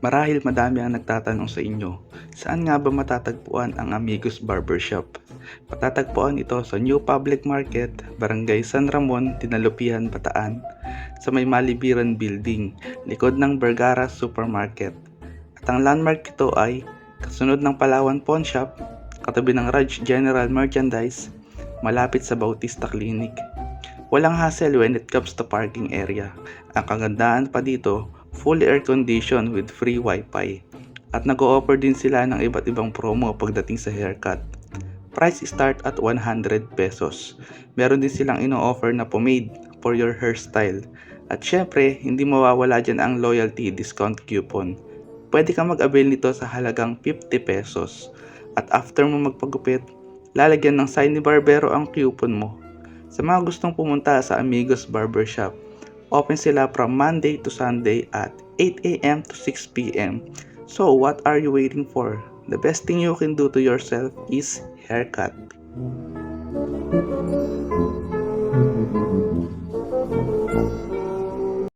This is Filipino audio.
Marahil madami ang nagtatanong sa inyo, saan nga ba matatagpuan ang Amigos Barbershop? Matatagpuan ito sa New Public Market, Barangay San Ramon, Dinalupihan, Bataan, sa may Malibiran Building, likod ng Vergara Supermarket. At ang landmark ito ay kasunod ng Palawan Pawn Shop, katabi ng Raj General Merchandise, malapit sa Bautista Clinic. Walang hassle when it comes to parking area. Ang kagandahan pa dito, fully air-conditioned with free wifi. At nag-o-offer din sila ng iba't ibang promo pagdating sa haircut. Price start at 100 pesos. Meron din silang ino-offer na pomade for your hairstyle. At syempre, hindi mawawala dyan ang loyalty discount coupon. Pwede ka mag-avail nito sa halagang 50 pesos. At after mo magpagupit, lalagyan ng sign ni Barbero ang coupon mo. Sa mga gustong pumunta sa Amigos Barbershop, open sila from Monday to Sunday at 8 a.m. to 6 p.m. So what are you waiting for? The best thing you can do to yourself is haircut.